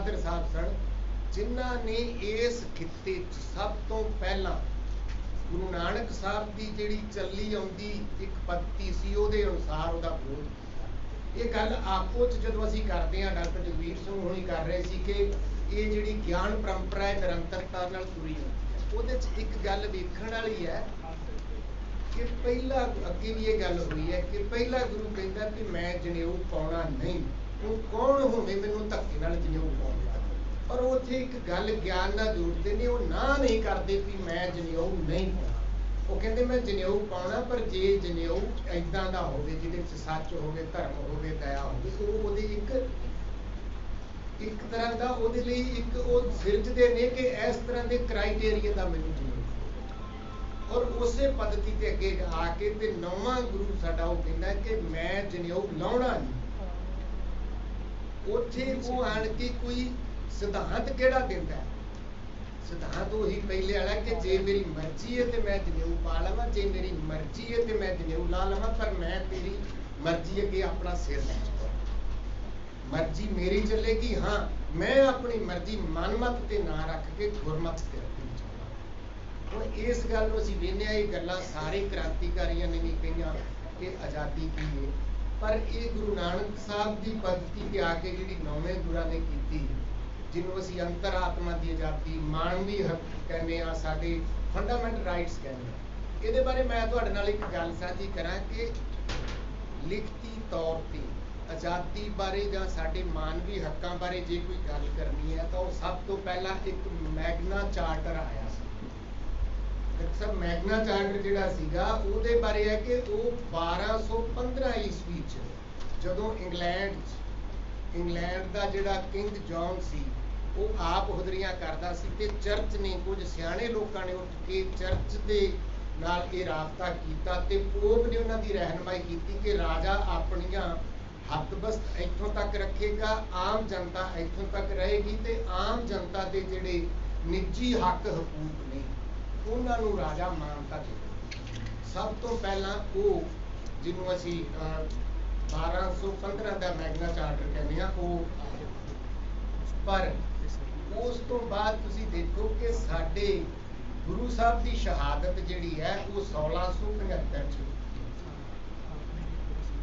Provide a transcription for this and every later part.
बहादुर साहब सन जिन्हां ने इस खित्ते सब तो पहला गुरु नानक साहब की जिहड़ी चली आउंदी एक पद्धति सी उहदे अनुसार उहदा विरोध कीता। ये गल आपो च जदों असीं करदे हां, डॉक्टर जगवीर सिंह होणी कर रहे सी कि ये जिहड़ी ज्ञान परंपरा है निरंतरता नाल तुरी आउंदी है। उहदे च एक गल वेखण वाली है कि पहला अगे भी ये गल हुई है कि पहला गुरु कहता कि मैं जनेऊ पाउणा नहीं, हुण कौन होवे मैनूं धक्के नाल जनेऊ पाउणा। पर उत्थे एक गल ज्ञान नाल जोड़ते ने, वो ना नहीं करते कि मैं जनेऊ नहीं पाउणा। वो कहते मैं जनेऊ पाउणा, पर जे जनेऊ इदां दा होवे जिहदे च सच होवे, धर्म होवे, दया होवे, तो ओहदे एक तरह का ਉਹਦੇ ਲਈ ਇੱਕ ਉਹ ਸਿਰਜਦੇ ਨੇ ਕਿ ਇਸ ਤਰ੍ਹਾਂ ਦੇ ਕ੍ਰਾਈਟੇਰੀਆ ਦਾ ਮੈਨੂੰ ਜ਼ਰੂਰਤ। ਔਰ ਉਸੇ ਪद्धति ਤੇ ਅੱਗੇ ਆ ਕੇ ਤੇ ਨੌਵਾਂ ਗੁਰੂ ਸਾਡਾ ਉਹ ਕਹਿੰਦਾ ਕਿ ਮੈਂ ਜਨੇਊ ਲਾਉਣਾ ਨਹੀਂ। ਉੱਥੇ ਉਹ ਆਣ ਕੇ ਕੋਈ ਸਿਧਾਂਤ ਕਿਹੜਾ ਦਿੰਦਾ? ਸਿਧਾਂਤ ਉਹੀ ਪਹਿਲੇ ਵਾਲਾ ਕਿ ਜੇ ਮੇਰੀ ਮਰਜ਼ੀ ਹੈ ਤੇ ਮੈਂ ਜਨੇਊ ਪਾ ਲਵਾਂ, ਜੇ ਮੇਰੀ ਮਰਜ਼ੀ ਹੈ ਤੇ ਮੈਂ ਜਨੇਊ ਲਾ ਲਵਾਂ, ਪਰ ਮੈਂ ਤੇਰੀ ਮਰਜ਼ੀ ਅੱਗੇ ਆਪਣਾ ਸਿਰ ਨਹੀਂ ਚੁੱਕਦਾ। मर्जी मेरी चलेगी। हाँ, मैं अपनी मर्जी मनमत ते ना रख के गुरमत ते रखनी चाहता। हुण इस गल नूं असीं वेखदे हां, ये गल्लां सारे क्रांतिकारियों ने भी कहियां कि आज़ादी की है, पर ये गुरु नानक साहब की पद्धति ते आके जिहड़ी नौवें गुरां ने कीती, जिन्हों असीं अंतरात्मा की आज़ादी, मानवी हक कहने आ, साडे फंडामेंटल राइट्स कहने आ। इहदे बारे मैं तुहाडे नाल एक गल साझी करां कि लिखती तौर पर आज़ादी बारे जां साडे मानवी हक्कां बारे जे कोई गल करनी है तो सब तो पहला एक मैगना चार्टर आया सी। सब मैगना चार्टर जिहड़ा सीगा उहदे बारे है कि वो 1215 ईस्वी च जदों इंग्लैंड दा जिहड़ा किंग जॉन सी वो आप हुदरियां करदा सी ते चर्च ने कुछ सियाणे लोकां ने उठ के चर्च दे नाल ये राबता कीता ते पोप ने उन्हां दी रहनुमाई कीती कि राजा अपनियां हथबस्त इत्थों तक रखेगा, आम जनता इत्थों तक रहेगी, तो आम जनता के जिहड़े निजी हक हकूक ने उन्हां नूं राजा मानता दे। सब तो पहला वो जिन्हों असीं 1215 का मैगना चार्टर कहने आ वो, पर उस तो बाद तुसीं देखो कि साडे गुरु साहब की शहादत जिहड़ी है वो 1675 च,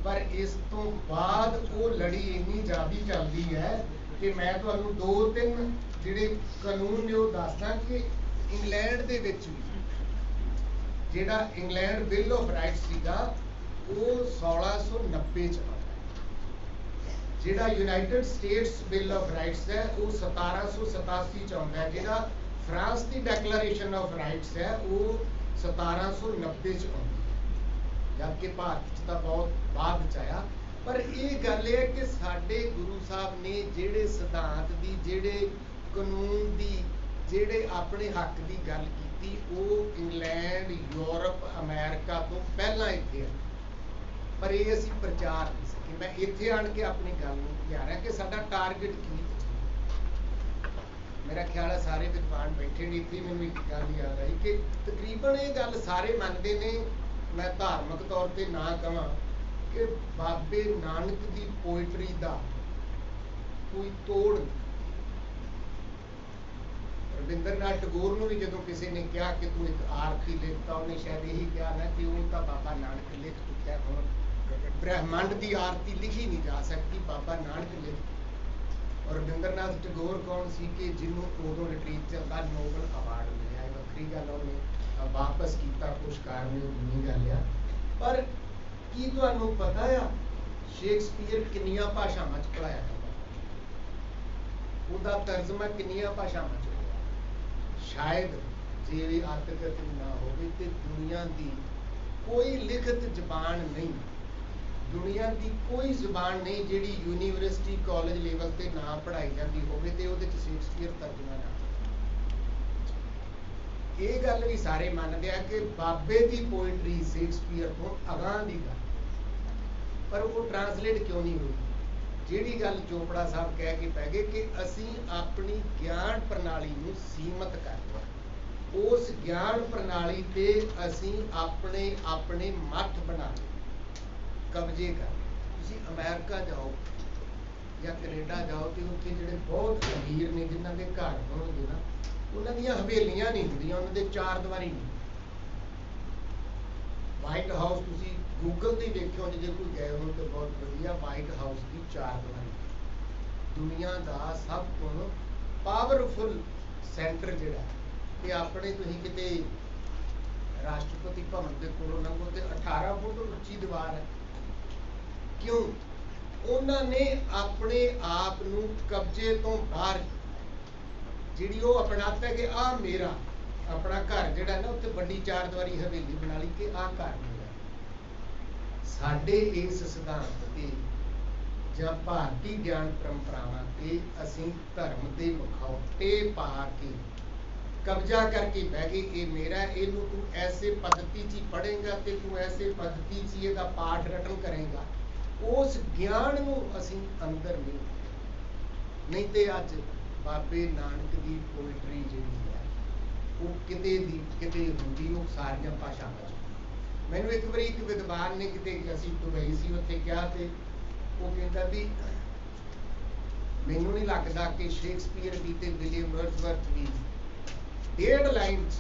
पर इस तो बाद वो लड़ी इन्नी ज़्यादा चलती है कि मैं तुहानूं 2-3 जिहड़े कानून ने वो दसदा कि इंग्लैंड दे विच जिहड़ा इंग्लैंड बिल ऑफ राइट्स सीगा वो 1690 च आउंदा, जिहड़ा United states bill of rights है वो 1787 च आउंदा, जिहड़ा फ्रांस की डैक्लरेशन ऑफ राइट्स है वो 1790 च आउंदी, जबकि भारत तो बहुत बाद च आया। पर यह गल है कि साडे गुरु साहब ने जिहड़े सिद्धांत की, जिहड़े कानून की, जिहड़े अपने हक की गल की, वो इंग्लैंड, यूरोप, अमेरिका तो पहला इत्थे है, पर ये असीं प्रचार नहीं सके। मैं इत्थे आण के अपनी गल नूं लिया रहा कि साडा टारगेट की, मेरा ख्याल है सारे विद्वान बैठे ने इत्थे, मैनूं एक गल याद आई कि तकरीबन ये गल सारे मनते ने, मैं धार्मिक तौर पर ना कहां कि बाबे नानक की पोइटरी का कोई तोड़ नहीं। रविंद्रनाथ टैगोर नूं भी जदों किसी ने कहा कि तू एक आरती लिखता, उन्हें शायद यही कहा ना कि वो तो बाबा नानक लिख चुका है, हुण ब्रह्मांड की आरती लिखी नहीं जा सकती, बाबा नानक लिख। और रविंद्रनाथ टैगोर कौन सी कि जिन्हों उदों लिटरेचर का नोबल अवार्ड मिला, वक्री गल उन्हें वापस किया कुछ कारण नहीं गल आ। पर की तुहानूं पता है शेक्सपीयर कितनियां भाषावां च पढ़ाया जाता, उहदा तर्जमा कितनियां भाषावां च होया? शायद जे अर्थगत ना होवे ते दुनिया की कोई लिखित जबान नहीं, दुनिया की कोई जबान नहीं जिहड़ी यूनीवर्सिटी कॉलेज लेवल ते ना पढ़ाई जाती होवे ते उहदे च शेक्सपीयर तर्जमा ना। ये गल भी सारे मानते हैं कि बाबे की पोइट्री शेक्सपीयर तो अगां दी गल, पर वो ट्रांसलेट क्यों नहीं हुई? जिहड़ी गल चोपड़ा साहब कह के पै गए कि असीं अपनी ज्ञान प्रणाली नूं सीमित कर लिया, उस ज्ञान प्रणाली ते असीं अपने अपने मठ बना लए, कब्जे कर लए। तुसीं अमेरिका जाओ, ਜਾਂ ਕੈਨੇਡਾ ਜਾਓ ਤੇ ਉੱਥੇ ਜਿਹੜੇ ਬਹੁਤ ਅਮੀਰ ਨੇ ਜਿਨ੍ਹਾਂ ਦੇ ਘਰ ਹੋਣਗੇ ਨਾ, ਉਹਨਾਂ ਦੀਆਂ ਹਵੇਲੀਆਂ ਨਹੀਂ ਹੁੰਦੀਆਂ, ਉਹਨਾਂ ਦੇ ਚਾਰ ਦੀਵਾਰੀ ਨਹੀਂ। ਵਾਈਟ ਹਾਊਸ ਤੁਸੀਂ ਗੂਗਲ ਤੇ ਦੇਖਿਓ ਜੇ ਕੋਈ ਗਏ ਹੋ ਤਾਂ ਬਹੁਤ ਵਧੀਆ, ਵਾਈਟ ਹਾਊਸ ਦੀ ਚਾਰ ਦੀਵਾਰੀ ਦੁਨੀਆ ਦਾ ਸਭ ਤੋਂ ਪਾਵਰਫੁਲ ਸੈਂਟਰ ਜਿਹੜਾ, ਤੇ ਆਪਣੇ ਤੁਸੀਂ ਕਿਤੇ ਰਾਸ਼ਟਰਪਤੀ ਭਵਨ ਦੇ ਕੋਲੋਂ ਲੰਘੋ ਤੇ 18 ਫੁੱਟ ਉੱਚੀ ਦੀਵਾਰ ਹੈ। ਕਿਉਂ? ਉਹਨਾਂ ਨੇ ਆਪਣੇ ਆਪ ਨੂੰ ਕਬਜ਼ੇ ਤੋਂ ਬਾਹਰ ਜਿਹੜੀ ਉਹ ਅਪਣਾਤਾ ਕਿ ਆਹ ਮੇਰਾ ਆਪਣਾ ਘਰ ਜਿਹੜਾ ਨਾ, ਉੱਥੇ ਵੱਡੀ ਚਾਰ ਦੀਵਾਰੀ ਹਵੇਲੀ ਬਣਾ ਲਈ ਕਿ ਆਹ ਘਰ ਮੇਰਾ। ਸਾਡੇ ਇਸ ਸਿਧਾਂਤ ਤੇ ਜਾਂ ਭਾਰਤੀ ਗਿਆਨ ਪਰੰਪਰਾਵਾਂ ਤੇ ਅਸੀਂ ਧਰਮ ਦੇ ਮੁਖੌਟੇ ਪਾ ਕੇ ਕਬਜ਼ਾ ਕਰਕੇ ਬਹਿ ਗਏ, ਇਹ ਮੇਰਾ, ਇਹਨੂੰ ਤੂੰ ਐਸੇ ਪद्धति 'ਚ ਹੀ ਪੜ੍ਹੇਗਾ ਤੇ ਤੂੰ ਐਸੇ ਪद्धति 'ਚ ਹੀ ਇਹਦਾ ਪਾਠ ਰਟਨ ਕਰੇਗਾ। ਉਸ ਗਿਆਨ ਨੂੰ ਅਸੀਂ ਅੰਦਰ ਨਹੀਂ ਤੇ ਅੱਜ ਬਾਬੇ ਨਾਨਕ ਦੀ ਪੋਇਟਰੀ ਜਿਹੜੀ ਹੈ ਉਹ ਕਿਤੇ ਦੀ ਕਿਤੇ ਹੁੰਦੀ, ਉਹ ਸਾਰੀਆਂ ਭਾਸ਼ਾਵਾਂ 'ਚ। ਮੈਨੂੰ ਇੱਕ ਵਾਰੀ ਇੱਕ ਵਿਦਵਾਨ ਨੇ ਕਿਤੇ, ਅਸੀਂ ਦੁਬਈ ਸੀ, ਉੱਥੇ ਕਿਹਾ ਤੇ ਉਹ ਕਹਿੰਦਾ ਵੀ ਮੈਨੂੰ ਨਹੀਂ ਲੱਗਦਾ ਕਿ ਸ਼ੇਕਸਪੀਅਰ ਵੀ ਤੇ ਵਿਲੀਅਮ ਵਰਡਸਵਰਥ ਵੀ 1.5 ਲਾਈਨ 'ਚ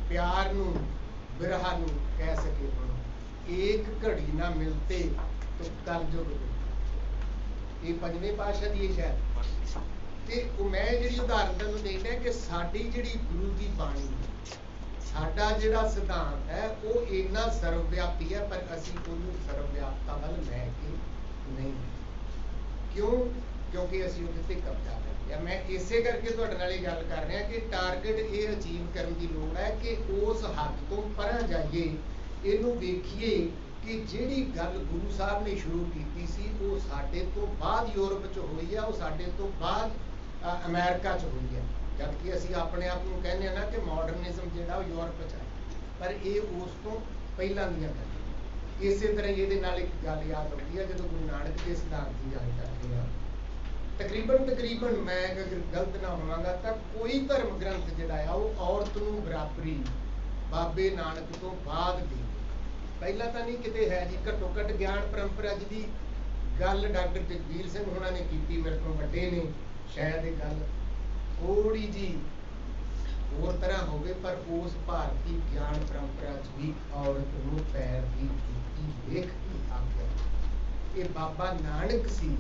ਪਿਆਰ ਨੂੰ ਬਿਰਹਾ ਨੂੰ ਕਹਿ ਸਕੇ ਹੁਣ, ਇੱਕ ਘੜੀ ਨਾ ਮਿਲਤੇ ਤੋ ਕਲਯੁਗ। ਇਹ ਪੰਜਵੇਂ ਪਾਤਸ਼ਾਹ ਦੀ ਇਹ ਸ਼ਾਇਦ। ਤੇ ਉਹ ਮੈਂ ਜਿਹੜੀ ਉਦਾਹਰਨ ਤੁਹਾਨੂੰ ਦੇਣ ਡਿਆ ਕਿ ਸਾਡੀ ਜਿਹੜੀ ਗੁਰੂ ਦੀ ਬਾਣੀ, ਸਾਡਾ ਜਿਹੜਾ ਸਿਧਾਂਤ ਹੈ ਉਹ ਇੰਨਾ ਸਰਵਵਿਆਪੀ ਹੈ, ਪਰ ਅਸੀਂ ਉਹਨੂੰ ਸਰਵਵਿਆਪਤਾ ਵੱਲ ਲੈ ਕੇ ਨਹੀਂ। ਕਿਉਂ? ਕਿਉਂਕਿ ਅਸੀਂ ਉਹਦੇ ਤੇ ਕਬਜ਼ਾ ਕਰ ਲਿਆ। ਮੈਂ ਇਸੇ ਕਰਕੇ ਤੁਹਾਡੇ ਨਾਲ ਇਹ ਗੱਲ ਕਰ ਰਿਹਾ ਕਿ ਟਾਰਗੇਟ ਇਹ ਅਚੀਵ ਕਰਨ ਦੀ ਲੋੜ ਹੈ ਕਿ ਉਸ ਹੱਦ ਤੋਂ ਪਰਾਂ ਜਾਈਏ, ਇਹਨੂੰ ਵੇਖੀਏ ਕਿ ਜਿਹੜੀ ਗੱਲ ਗੁਰੂ ਸਾਹਿਬ ਨੇ ਸ਼ੁਰੂ ਕੀਤੀ ਸੀ ਉਹ ਸਾਡੇ ਤੋਂ ਬਾਅਦ ਯੂਰਪ 'ਚ ਹੋਈ ਹੈ, ਉਹ ਸਾਡੇ ਤੋਂ ਬਾਅਦ ਅਮਰੀਕਾ 'ਚ ਹੋਈ ਹੈ। ਜਦਕਿ ਅਸੀਂ ਆਪਣੇ ਆਪ ਨੂੰ ਕਹਿੰਦੇ ਹਾਂ ਨਾ ਕਿ ਮਾਡਰਨਿਜ਼ਮ ਜਿਹੜਾ ਉਹ ਯੂਰਪ 'ਚ ਹੈ, ਪਰ ਇਹ ਉਸ ਤੋਂ ਪਹਿਲਾਂ ਦੀਆਂ ਗੱਲਾਂ। ਇਸੇ ਤਰ੍ਹਾਂ ਇਹਦੇ ਨਾਲ ਇੱਕ ਗੱਲ ਯਾਦ ਆਉਂਦੀ ਹੈ, ਜਦੋਂ ਗੁਰੂ ਨਾਨਕ ਦੇ ਸਿਧਾਂਤ ਦੀ ਗੱਲ ਕਰਦੇ ਹਾਂ, ਤਕਰੀਬਨ ਮੈਂ ਅਗਰ ਗਲਤ ਨਾ ਹੋਵਾਂਗਾ ਤਾਂ ਕੋਈ ਧਰਮ ਗ੍ਰੰਥ ਜਿਹੜਾ ਆ ਉਹ ਔਰਤ ਨੂੰ ਬਰਾਬਰੀ ਬਾਬੇ ਨਾਨਕ ਤੋਂ ਬਾਅਦ ਦੀ, ਪਹਿਲਾਂ ਤਾਂ ਨਹੀਂ ਕਿਤੇ ਹੈ ਜੀ। ਘੱਟੋ ਘੱਟ ਗਿਆਨ ਪਰੰਪਰਾ ਜਿਹਦੀ ਗੱਲ ਡਾਕਟਰ ਜਗਬੀਰ ਸਿੰਘ ਹੋਣਾ ਨੇ ਕੀਤੀ, ਮੇਰੇ ਤੋਂ ਵੱਡੇ ਨੇ, ਸ਼ਾਇਦ ਇਹ ਗੱਲ ਥੋੜੀ ਜੀ ਹੋਰ ਤਰ੍ਹਾਂ ਹੋਵੇ, ਪਰ ਉਸ ਭਾਰਤੀ ਗਿਆਨ ਪਰੰਪਰਾ 'ਚ ਵੀ ਔਰਤ ਨੂੰ ਪੈਰ ਦੀ ਜੁੱਤੀ ਵੇਖ ਕੇ ਆਖਿਆ। ਇਹ ਬਾਬਾ ਨਾਨਕ ਸੀ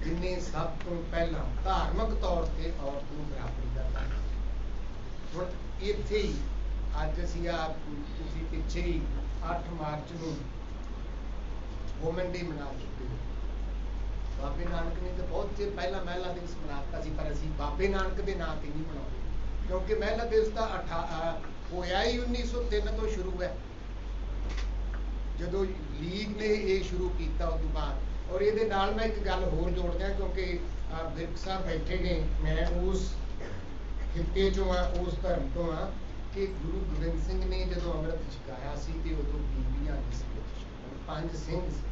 ਜਿਹਨੇ ਸਭ ਤੋਂ ਪਹਿਲਾਂ ਧਾਰਮਿਕ ਤੌਰ ਤੇ ਔਰਤ ਨੂੰ ਬਰਾਬਰੀ ਦਾ ਦਾਅਵਾ। ਹੁਣ ਇੱਥੇ ਹੀ ਅੱਜ ਅਸੀਂ ਤੁਸੀਂ ਪਿੱਛੇ ਹੀ 8 ਮਾਰਚ ਨੂੰ ਵੂਮਨ ਡੇ ਮਨਾ ਚੁੱਕੇ ਹੋ। ਬਾਬੇ ਨਾਨਕ ਨੇ ਤਾਂ ਬਹੁਤ ਚਿਰ ਪਹਿਲਾਂ ਮਹਿਲਾ ਦਿਵਸ ਮਨਾਤਾ ਸੀ, ਪਰ ਅਸੀਂ ਬਾਬੇ ਨਾਨਕ ਦੇ ਨਾਂ ਤੇ ਨਹੀਂ ਮਨਾਉਂਦੇ, ਕਿਉਂਕਿ ਮਹਿਲਾ ਦਿਵਸ ਤਾਂ ਹੋਇਆ ਹੀ 1903 ਤੋਂ ਸ਼ੁਰੂ ਹੈ, ਜਦੋਂ ਲੀਗ ਨੇ ਇਹ ਸ਼ੁਰੂ ਕੀਤਾ ਉਸ ਤੋਂ ਬਾਅਦ। ਔਰ ਇਹਦੇ ਨਾਲ ਮੈਂ ਇੱਕ ਗੱਲ ਹੋਰ ਜੋੜ ਦਿਆਂ, ਕਿਉਂਕਿ ਵਿਰਕ ਸਾਹਿਬ ਬੈਠੇ ਨੇ, ਮੈਂ ਉਸ ਖਿੱਤੇ 'ਚੋਂ ਆ, ਉਸ ਧਰਮ ਤੋਂ ਆ ਕਿ ਗੁਰੂ ਗੋਬਿੰਦ ਸਿੰਘ ਨੇ ਜਦੋਂ ਅੰਮ੍ਰਿਤ ਛਕਾਇਆ ਸੀ ਤੇ ਉਦੋਂ ਬੀਬੀਆਂ ਨਹੀਂ ਸੀ, 5 ਸਿੰਘ ਸੀ।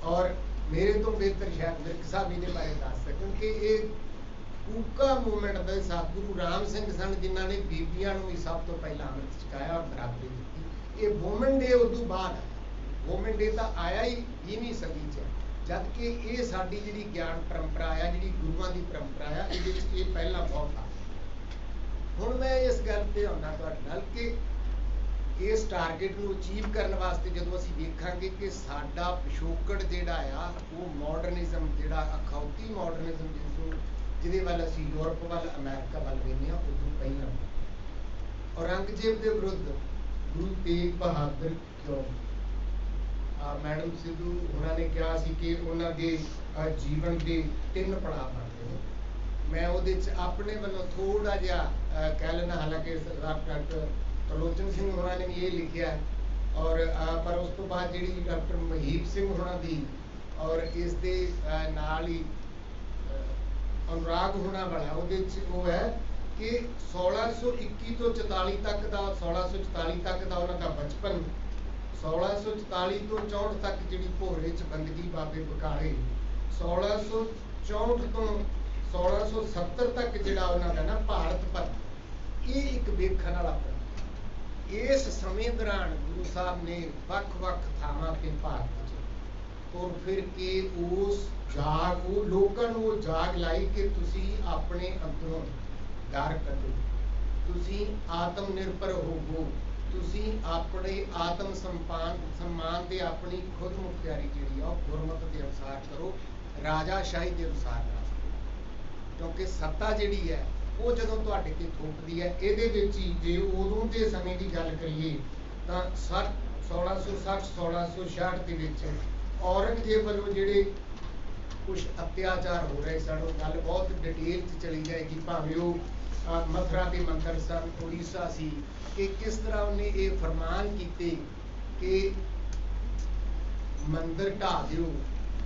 ਔਰ ਮੇਰੇ ਤੋਂ ਬਿਹਤਰ ਸ਼ਾਇਦ ਵਿਰਕ ਸਾਹਿਬ ਇਹਦੇ ਬਾਰੇ ਦੱਸ ਸਕਣ ਕਿ ਇਹ ਕੂਕਾ ਮੂਵਮੈਂਟ ਦੇ ਸਤਿਗੁਰੂ ਰਾਮ ਸਿੰਘ ਸਨ ਜਿਨ੍ਹਾਂ ਨੇ ਬੀਬੀਆਂ ਨੂੰ ਵੀ ਸਭ ਤੋਂ ਪਹਿਲਾਂ ਅੰਮ੍ਰਿਤ ਛਕਾਇਆ ਔਰ ਬਰਾਬਰੀ ਦਿੱਤੀ। ਇਹ ਵੂਮਨ ਡੇ ਉਦੋਂ ਬਾਅਦ, ਵੂਮਨ ਡੇ ਤਾਂ ਆਇਆ ਹੀ 20ਵੀਂ ਸਦੀ 'ਚ, ਜਦ ਕਿ ਇਹ ਸਾਡੀ ਜਿਹੜੀ ਗਿਆਨ ਪਰੰਪਰਾ ਆ, ਜਿਹੜੀ ਗੁਰੂਆਂ ਦੀ ਪਰੰਪਰਾ ਆ, ਇਹਦੇ ਵਿੱਚ ਇਹ ਪਹਿਲਾਂ ਬਹੁਤ ਆ। ਹੁਣ ਮੈਂ ਇਸ ਗੱਲ ਤੇ ਆਉਣਾ ਤੁਹਾਡੇ ਨਾਲ ਕਿ ਇਸ ਟਾਰਗੇਟ ਨੂੰ ਅਚੀਵ ਕਰਨ ਵਾਸਤੇ ਜਦੋਂ ਅਸੀਂ ਵੇਖਾਂਗੇ ਕਿ ਸਾਡਾ ਪਿਛੋਕੜ ਜਿਹੜਾ ਆ ਉਹ ਮਾਡਰਨਿਜ਼ਮ, ਜਿਹੜਾ ਅਖੌਤੀ ਮਾਡਰਨਿਜ਼ਮ ਜਿਹਦੇ ਵੱਲ ਅਸੀਂ ਯੂਰਪ ਵੱਲ, ਅਮਰੀਕਾ ਵੱਲ ਵੇਖਦੇ ਹਾਂ, ਉਦੋਂ ਪਹਿਲਾਂ ਔਰੰਗਜ਼ੇਬ ਦੇ ਵਿਰੁੱਧ ਗੁਰੂ ਤੇਗ ਬਹਾਦਰ ਕਿਉਂ? ਮੈਡਮ ਸਿੱਧੂ ਉਹਨਾਂ ਨੇ ਕਿਹਾ ਸੀ ਕਿ ਉਹਨਾਂ ਦੇ ਜੀਵਨ ਦੇ 3 ਪੜਾਅ ਬਣਦੇ ਨੇ। ਮੈਂ ਉਹਦੇ 'ਚ ਆਪਣੇ ਵੱਲੋਂ ਥੋੜਾ ਜਿਹਾ ਕਹਿ ਲੈਣਾ, ਹਾਲਾਂਕਿ ਸਰਦਾਰ ਡਾਕਟਰ ਤਰਲੋਚਨ ਸਿੰਘ ਹੋਣਾ ਨੇ ਵੀ ਇਹ ਲਿਖਿਆ, ਔਰ ਪਰ ਉਸ ਤੋਂ ਬਾਅਦ ਜਿਹੜੀ ਡਾਕਟਰ ਮਹੀਪ ਸਿੰਘ ਹੋਣਾ ਦੀ ਔਰ ਇਸ ਦੇ ਨਾਲ ਹੀ ਅਨੁਰਾਗ ਹੋਣਾ ਵਾਲਾ, ਉਹਦੇ 'ਚ ਉਹ ਹੈ ਕਿ 1621 ਤੋਂ 44 ਤੱਕ ਦਾ, 1644 ਤੱਕ ਦਾ ਉਹਨਾਂ ਦਾ ਬਚਪਨ, 1644 ਤੋਂ 64 ਤੱਕ ਜਿਹੜੀ ਭੋਰੇ 'ਚ ਬੰਦਗੀ ਬਾਬੇ ਬਕਾਲੇ, 1664 ਤੋਂ 1670 ਤੱਕ ਜਿਹੜਾ ਉਹਨਾਂ ਦਾ ਨਾ ਭਾਰਤ ਭਰ, ਇਹ ਇੱਕ ਵੇਖਣ ਵਾਲਾ। ਇਸ ਸਮੇਂ ਦੌਰਾਨ ਗੁਰੂ ਸਾਹਿਬ ਨੇ ਵੱਖ-ਵੱਖ ਥਾਵਾਂ ਤੇ ਭਾਰਤ 'ਚ ਤੁਰ ਫਿਰ ਕੇ ਉਸ ਜਾਗ ਉਹ ਲੋਕਾਂ ਨੂੰ ਉਹ ਜਾਗ ਲਾਈ ਕਿ ਤੁਸੀਂ ਆਪਣੇ ਅੰਦਰੋਂ ਡਰ ਕੱਢੋ, ਤੁਸੀਂ ਆਤਮ ਨਿਰਭਰ ਹੋਵੋ, ਤੁਸੀਂ ਆਪਣੇ ਆਤਮ ਸਨਮਾਨ ਤੇ ਆਪਣੀ ਖੁਦ ਮੁਖਤਿਆਰੀ ਜਿਹੜੀ ਆ ਉਹ ਗੁਰਮਤ ਦੇ ਅਨੁਸਾਰ ਕਰੋ, ਰਾਜਾਸ਼ਾਹੀ ਦੇ ਅਨੁਸਾਰ ਨਾ ਕਰੋ। ਕਿਉਂਕਿ ਸੱਤਾ ਜਿਹੜੀ ਹੈ ਉਹ ਜਦੋਂ ਤੁਹਾਡੇ ਤੇ ਥੋਪਦੀ ਹੈ, ਇਹਦੇ ਵਿੱਚ ਹੀ ਜੇ ਉਦੋਂ ਦੇ ਸਮੇਂ ਦੀ ਗੱਲ ਕਰੀਏ ਤਾਂ 1666 ਦੇ ਵਿੱਚ ਔਰੰਗਜ਼ੇਬ ਵੱਲੋਂ ਜਿਹੜੇ ਕੁਛ ਅਤਿਆਚਾਰ ਹੋ ਰਹੇ ਸਨ, ਉਹ ਗੱਲ ਬਹੁਤ ਡਿਟੇਲ 'ਚ ਚਲੀ ਜਾਏਗੀ, ਭਾਵੇਂ ਉਹ ਮਥੁਰਾ ਦੇ ਮੰਦਰ ਸਨ, ਉੜੀਸਾ ਸੀ, ਕਿ ਕਿਸ ਤਰ੍ਹਾਂ ਉਹਨੇ ਇਹ ਫਰਮਾਨ ਕੀਤੇ ਕਿ ਮੰਦਰ ਢਾਹ ਦਿਓ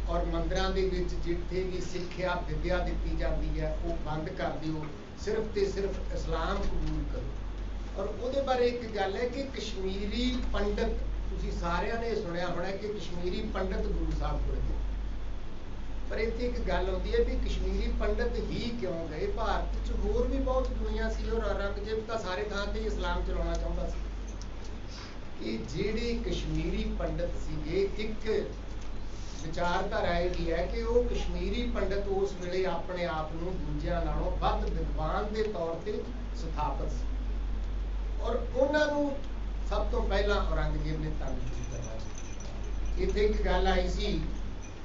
ਔਰ ਮੰਦਰਾਂ ਦੇ ਵਿੱਚ ਜਿੱਥੇ ਵੀ ਸਿੱਖਿਆ ਵਿੱਦਿਆ ਦਿੱਤੀ ਜਾਂਦੀ ਹੈ ਉਹ ਬੰਦ ਕਰ ਦਿਓ, ਸਿਰਫ ਤੇ ਸਿਰਫ ਇਸਲਾਮ ਕਬੂਲ ਕਰੋ। ਔਰ ਉਹਦੇ ਬਾਰੇ ਇੱਕ ਗੱਲ ਹੈ ਕਿ ਕਸ਼ਮੀਰੀ ਪੰਡਤ, ਤੁਸੀਂ ਸਾਰਿਆਂ ਨੇ ਸੁਣਿਆ ਹੋਣਾ ਕਿ ਕਸ਼ਮੀਰੀ ਪੰਡਤ ਗੁਰੂ ਸਾਹਿਬ ਕੋਲ ਗਏ, ਪਰ ਇੱਥੇ ਇੱਕ ਗੱਲ ਆਉਂਦੀ ਹੈ ਵੀ ਕਸ਼ਮੀਰੀ ਪੰਡਤ ਹੀ ਕਿਉਂ ਗਏ? ਭਾਰਤ 'ਚ ਹੋਰ ਵੀ ਬਹੁਤ ਦੁਨੀਆ ਸੀ ਔਰ ਔਰੰਗਜ਼ੇਬ ਤਾਂ ਸਾਰੇ ਥਾਂ ਤੇ ਇਸਲਾਮ ਚਲਾਉਣਾ ਚਾਹੁੰਦਾ ਸੀ, ਕਿ ਜਿਹੜੇ ਕਸ਼ਮੀਰੀ ਪੰਡਤ ਸੀਗੇ, ਇੱਕ ਵਿਚਾਰਧਾਰਾ ਇਹ ਵੀ ਹੈ ਕਿ ਉਹ ਕਸ਼ਮੀਰੀ ਪੰਡਤ ਉਸ ਵੇਲੇ ਆਪਣੇ ਆਪ ਨੂੰ ਦੂਜਿਆਂ ਨਾਲੋਂ ਵੱਧ ਵਿਦਵਾਨ ਦੇ ਤੌਰ ਤੇ ਸਥਾਪਿਤ ਸੀ, ਔਰ ਉਹਨਾਂ ਨੂੰ ਸਭ ਤੋਂ ਪਹਿਲਾਂ ਔਰੰਗਜ਼ੇਬ ਨੇ ਤੰਗ ਕਰਨਾ ਸੀ। ਇੱਥੇ ਇੱਕ ਗੱਲ ਆਈ ਸੀ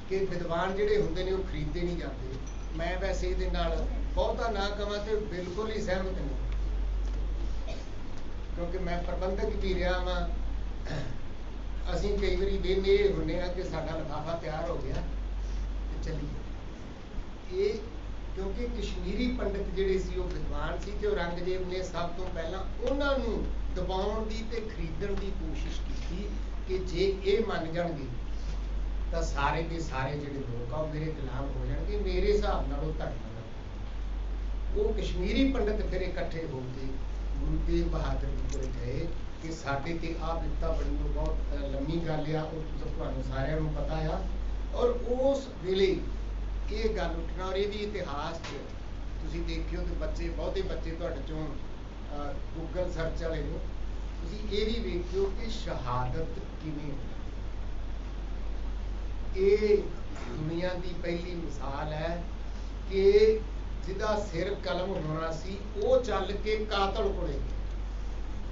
ਕਿ ਵਿਦਵਾਨ ਜਿਹੜੇ ਹੁੰਦੇ ਨੇ ਉਹ ਖਰੀਦੇ ਨਹੀਂ ਜਾਂਦੇ। ਮੈਂ ਵੈਸੇ ਇਹਦੇ ਨਾਲ ਬਹੁਤਾ ਨਾ ਕਹਾਂ ਤੇ ਬਿਲਕੁਲ ਹੀ ਸਹਿਮਤ ਨਹੀਂ, ਕਿਉਂਕਿ ਮੈਂ ਪ੍ਰਬੰਧਕ ਵੀ ਰਿਹਾ ਵਾਂ। ਅਸੀਂ ਕਈ ਵਾਰੀ ਵੇਖਦੇ ਹੁੰਦੇ ਹਾਂ ਕਿ ਸਾਡਾ ਲਿਫਾਫਾ ਤਿਆਰ ਹੋ ਗਿਆ ਤੇ ਚੱਲੀਏ। ਇਹ ਕਿਉਂਕਿ ਕਸ਼ਮੀਰੀ ਪੰਡਤ ਜਿਹੜੇ ਸੀ ਉਹ ਵਿਦਵਾਨ ਸੀ ਤੇ ਔਰੰਗਜ਼ੇਬ ਨੇ ਸਭ ਤੋਂ ਪਹਿਲਾਂ ਉਹਨਾਂ ਨੂੰ ਦਬਾਉਣ ਦੀ ਤੇ ਖਰੀਦਣ ਦੀ ਕੋਸ਼ਿਸ਼ ਕੀਤੀ ਕਿ ਜੇ ਇਹ ਮੰਨ ਜਾਣਗੇ ਤਾਂ ਸਾਰੇ ਦੇ ਸਾਰੇ ਜਿਹੜੇ ਲੋਕ ਆ ਉਹ ਮੇਰੇ ਗੁਲਾਮ ਹੋ ਜਾਣਗੇ, ਮੇਰੇ ਹਿਸਾਬ ਨਾਲ ਉਹ ਧਰਮ ਨਾਲ। ਉਹ ਕਸ਼ਮੀਰੀ ਪੰਡਤ ਫਿਰ ਇਕੱਠੇ ਹੋ ਕੇ ਗੁਰੂ ਤੇਗ ਬਹਾਦਰ ਜੀ ਕੋਲ ਗਏ ਕਿ ਸਾਡੇ ਤੇ ਆਹ ਬਿਪਤਾ ਬਣੀ, ਉਹ ਬਹੁਤ ਲੰਮੀ ਗੱਲ ਆ, ਉਹ ਤੁਹਾਨੂੰ ਸਾਰਿਆਂ ਨੂੰ ਪਤਾ ਆ। ਔਰ ਉਸ ਵੇਲੇ ਇਹ ਗੱਲ ਉੱਠਣਾ, ਔਰ ਇਹ ਵੀ ਇਤਿਹਾਸ 'ਚ ਤੁਸੀਂ ਦੇਖਿਓ ਤੇ ਬੱਚੇ, ਬਹੁਤੇ ਬੱਚੇ ਤੁਹਾਡੇ ਚੋਂ ਗੂਗਲ ਸਰਚ ਵਾਲੇ ਨੂੰ, ਤੁਸੀਂ ਇਹ ਵੀ ਵੇਖਿਓ ਕਿ ਸ਼ਹਾਦਤ ਕਿਵੇਂ, ਇਹ ਦੁਨੀਆ ਦੀ ਪਹਿਲੀ ਮਿਸਾਲ ਹੈ ਕਿ ਜਿਹਦਾ ਸਿਰ ਕਲਮ ਹੋਣਾ ਸੀ ਉਹ ਚੱਲ ਕੇ ਕਾਤਲ ਕੋਲੇ,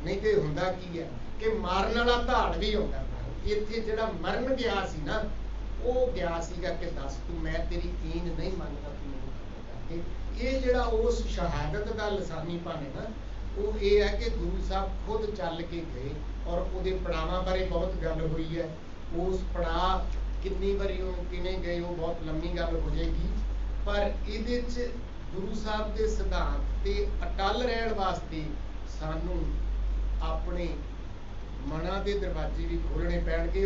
ਨਹੀਂ ਤੇ ਹੁੰਦਾ ਕੀ ਹੈ ਕਿ ਮਾਰਨ ਵਾਲਾ ਧਾੜ ਵੀ ਆਉਂਦਾ। ਇੱਥੇ ਜਿਹੜਾ ਮਰਨ ਗਿਆ ਸੀ ਨਾ, ਉਹ ਗਿਆ ਸੀਗਾ ਕਿ ਦੱਸ ਤੂੰ, ਮੈਂ ਤੇਰੀ ਈਨ ਨਹੀਂ ਮੰਨਦਾ, ਤੂੰ ਮੈਨੂੰ ਕਰਕੇ। ਇਹ ਜਿਹੜਾ ਉਸ ਸ਼ਹਾਦਤ ਦਾ ਲਸਾਨੀਪਨ ਹੈ ਨਾ, ਉਹ ਇਹ ਹੈ ਕਿ ਗੁਰੂ ਸਾਹਿਬ ਖੁਦ ਚੱਲ ਕੇ ਗਏ, ਔਰ ਉਹਦੇ ਪੜਾਵਾਂ ਬਾਰੇ ਬਹੁਤ ਗੱਲ ਹੋਈ ਹੈ। ਉਸ ਪੜਾਅ ਕਿੰਨੀ ਵਾਰੀ ਉਹ ਕਿਵੇਂ ਗਏ ਉਹ ਬਹੁਤ ਲੰਮੀ ਗੱਲ ਹੋ ਜਾਏਗੀ, ਪਰ ਇਹਦੇ 'ਚ ਗੁਰੂ ਸਾਹਿਬ ਦੇ ਸਿਧਾਂਤ ਤੇ ਅਟੱਲ ਰਹਿਣ ਵਾਸਤੇ ਸਾਨੂੰ ਆਪਣੇ ਮਨਾਂ ਦੇ ਦਰਵਾਜ਼ੇ ਵੀ ਖੋਲ੍ਹਣੇ ਪੈਣਗੇ।